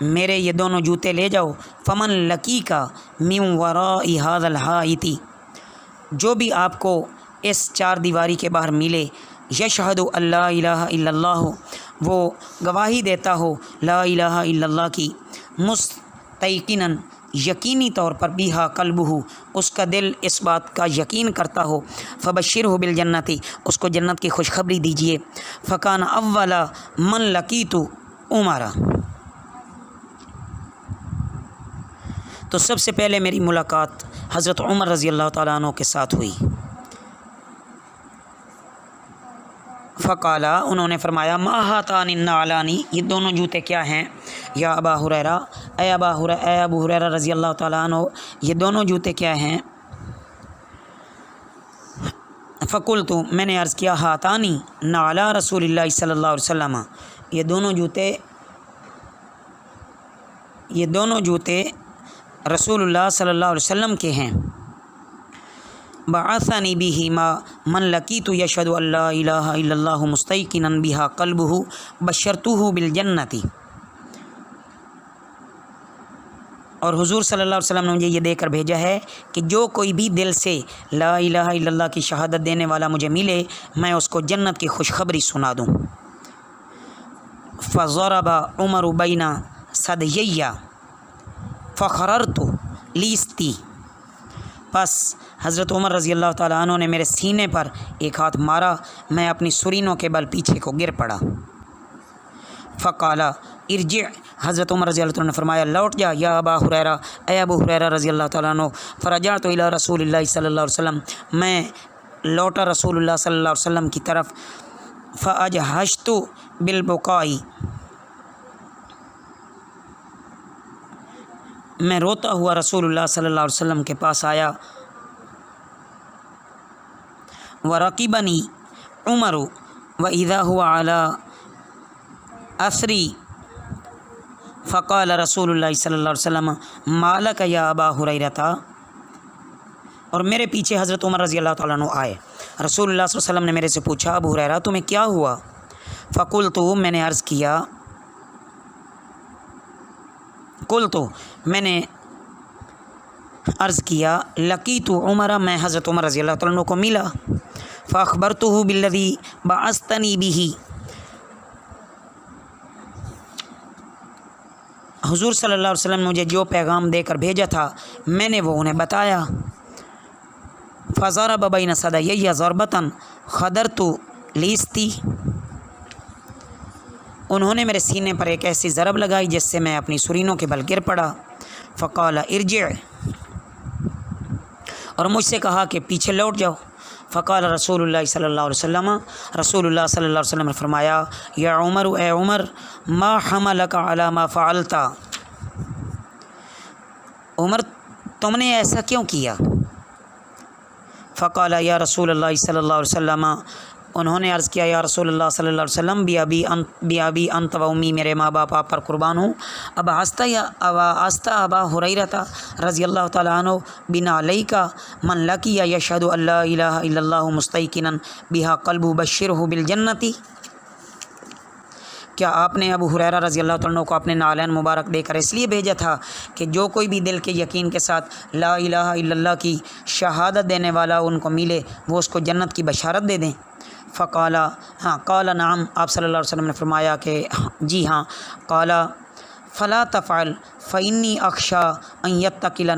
میرے یہ دونوں جوتے لے جاؤ۔ فمن لکی کا من وراء ھذا الحائط، جو بھی آپ کو اس چار دیواری کے باہر ملے، یشہد اللہ الہ الا اللہ، وہ گواہی دیتا ہو لا الہ الا اللہ کی، مستیقناً یقینی طور پر بیہا قلبہ، اس کا دل اس بات کا یقین کرتا ہو، فبشرہ بالجنتی، اس کو جنت کی خوشخبری دیجیے۔ فکان اول من لقیت عمر، تو سب سے پہلے میری ملاقات حضرت عمر رضی اللہ تعالیٰ عنہ کے ساتھ ہوئی۔ فقالا، انہوں نے فرمایا، ما ہاتان النعلانی، یہ دونوں جوتے کیا ہیں؟ یا ابا ہریرہ، اے ابو ہریرہ رضی اللہ تعالیٰ عنہ، یہ دونوں جوتے کیا ہیں؟ فقلت، میں نے عرض کیا، ہاتانی نعلا رسول اللہ صلی اللہ علیہ وسلم، یہ دونوں جوتے رسول اللہ صلی اللہ علیہ وسلم کے ہیں۔ بعثنی بہما من لقیت یشہد ان لا الہ الا اللہ مستیقنا بہا قلبہ بشرتہ بالجنۃ، اور حضور صلی اللہ علیہ وسلم نے مجھے یہ دے کر بھیجا ہے کہ جو کوئی بھی دل سے لا الہ الا اللہ کی شہادت دینے والا مجھے ملے، میں اس کو جنت کی خوشخبری سنا دوں۔ فضرب عمر بین ثدیی فخررت لیستی، پس حضرت عمر رضی اللہ تعالیٰ عنہ نے میرے سینے پر ایک ہاتھ مارا، میں اپنی سرینوں کے بل پیچھے کو گر پڑا۔ فقالا ارجع، حضرت عمر رضی اللہ تعالیٰ نے فرمایا، لوٹ جا یا ابا ہریرہ، اے ابو ہریرہ رضی اللہ تعالیٰ عنہ۔ فرجعت الی رسول اللہ صلی اللہ علیہ وسلم، میں لوٹا رسول اللہ صلی اللہ علیہ وسلم کی طرف۔ فاجہشت بالبکاء، میں روتا ہوا رسول اللہ صلی اللہ علیہ وسلم کے پاس آیا۔ ورقبنی عمر واذا هو على اثری، فقال رسول اللہ صلی اللہ علیہ وسلم ما لک یا ابا ہریرہ، اور میرے پیچھے حضرت عمر رضی اللہ تعالیٰ عنہ آئے۔ رسول اللہ صلی اللہ علیہ وسلم نے میرے سے پوچھا، ابو ہریرہ تمہیں کیا ہوا؟ فقلت، میں نے عرض کیا، میں نے عرض کیا، لقیت عمر، میں حضرت عمر رضی اللہ تعالیٰ عنہ کو ملا۔ فاخبرتہ بالذی بعثتنی بہ، حضور صلی اللہ علیہ وسلم نے مجھے جو پیغام دے کر بھیجا تھا میں نے وہ انہیں بتایا۔ فضرب بین ثدیی ضربۃ خدرت لیستی، انہوں نے میرے سینے پر ایک ایسی ضرب لگائی جس سے میں اپنی سرینوں کے بل گر پڑا۔ فقال ارجع، اور مجھ سے کہا کہ پیچھے لوٹ جاؤ۔ فقال رسول اللہ صلی اللہ علیہ وسلم، رسول اللہ صلی اللہ علیہ وسلم نے فرمایا، یا عمر، اے عمر، ما حملک علی ما فعلت، عمر تم نے ایسا کیوں کیا؟ فقال یا رسول اللہ صلی اللہ علیہ وسلم، انہوں نے عرض کیا، یا رسول اللہ صلی اللہ علیہ وسلم، بی ابی انت و امی، میرے ماں باپ آپ پر قربان ہوں، اب آستہ ابا ہریرہ رضی اللہ تعالیٰ عنہ بنا علیک من لقی یشہد ان لا الہ الا اللہ مستیقنا بہا قلبہ بشرہ بالجنتی، کیا آپ نے ابو ہریرہ رضی اللہ تعالیٰ عنہ کو اپنے نعلین مبارک دے کر اس لیے بھیجا تھا کہ جو کوئی بھی دل کے یقین کے ساتھ لا الہ الا اللہ کی شہادت دینے والا ان کو ملے وہ اس کو جنت کی بشارت دے دیں؟ فقالا، ہاں، قال نعم، آپ صلی اللہ علیہ وسلم نے فرمایا کہ جی ہاں۔ قال فلا تفعل فانی اخشی ان یتکل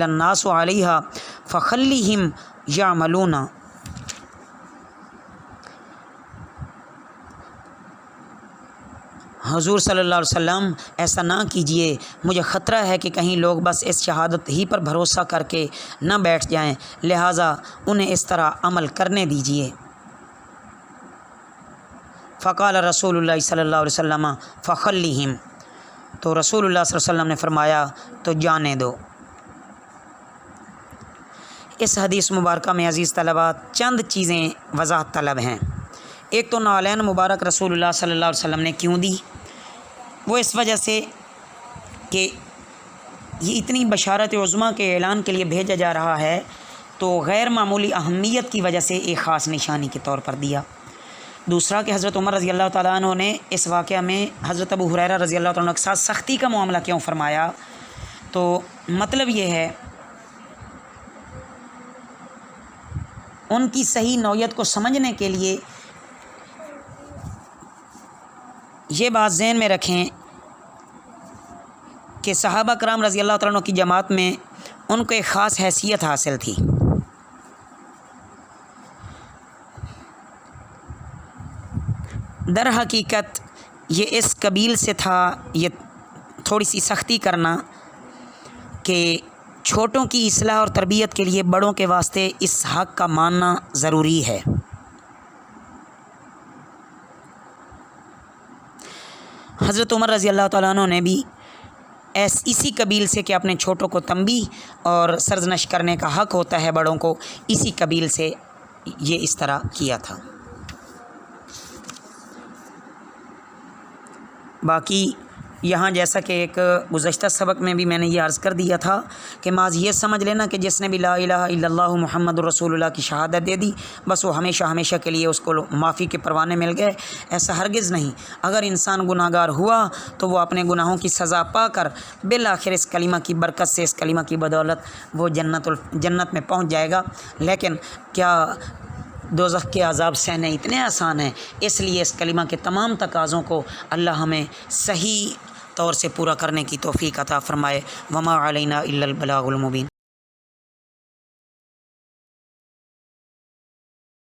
الناس علیہا فخلیہم یعملون، حضور صلی اللہ علیہ وسلم ایسا نہ کیجئے، مجھے خطرہ ہے کہ کہیں لوگ بس اس شہادت ہی پر بھروسہ کر کے نہ بیٹھ جائیں، لہٰذا انہیں اس طرح عمل کرنے دیجئے۔ فقال رسول اللہ صلی اللہ علیہ وسلم فخلیہم، تو رسول اللہ صلی اللہ علیہ وسلم نے فرمایا تو جانے دو۔ اس حدیث مبارکہ میں عزیز طلباء چند چیزیں وضاحت طلب ہیں۔ ایک تو نعلین مبارک رسول اللہ صلی اللہ علیہ وسلم نے کیوں دی؟ وہ اس وجہ سے کہ یہ اتنی بشارت عظمیٰ کے اعلان کے لیے بھیجا جا رہا ہے، تو غیر معمولی اہمیت کی وجہ سے ایک خاص نشانی کے طور پر دیا۔ دوسرا کہ حضرت عمر رضی اللہ تعالیٰ عنہ نے اس واقعہ میں حضرت ابو ہریرہ رضی اللہ تعالیٰ عنہ کے ساتھ سختی کا معاملہ کیوں فرمایا؟ تو مطلب یہ ہے ان کی صحیح نوعیت کو سمجھنے کے لیے یہ بات ذہن میں رکھیں کہ صحابہ کرام رضی اللہ تعالیٰ عنہ کی جماعت میں ان کو ایک خاص حیثیت حاصل تھی۔ در حقیقت یہ اس قبیل سے تھا، یہ تھوڑی سی سختی کرنا کہ چھوٹوں کی اصلاح اور تربیت کے لیے بڑوں کے واسطے اس حق کا ماننا ضروری ہے۔ حضرت عمر رضی اللہ تعالیٰ عنہ نے بھی اسی قبیل سے کہ اپنے چھوٹوں کو تنبیہ اور سرزنش کرنے کا حق ہوتا ہے بڑوں کو، اسی قبیل سے یہ اس طرح کیا تھا۔ باقی یہاں جیسا کہ ایک گزشتہ سبق میں بھی میں نے یہ عرض کر دیا تھا کہ معاذ یہ سمجھ لینا کہ جس نے بھی لا الہ الا اللہ محمد رسول اللہ کی شہادت دے دی بس وہ ہمیشہ ہمیشہ کے لیے اس کو معافی کے پروانے مل گئے، ایسا ہرگز نہیں۔ اگر انسان گناہ گار ہوا تو وہ اپنے گناہوں کی سزا پا کر بالآخر اس کلمہ کی برکت سے، اس کلمہ کی بدولت وہ جنت میں پہنچ جائے گا۔ لیکن کیا دوزخ کے عذاب سہنے اتنے آسان ہیں؟ اس لیے اس کلمہ کے تمام تقاضوں کو اللہ ہمیں صحیح طور سے پورا کرنے کی توفیق عطا فرمائے۔ وما علینا الا البلاغ المبین۔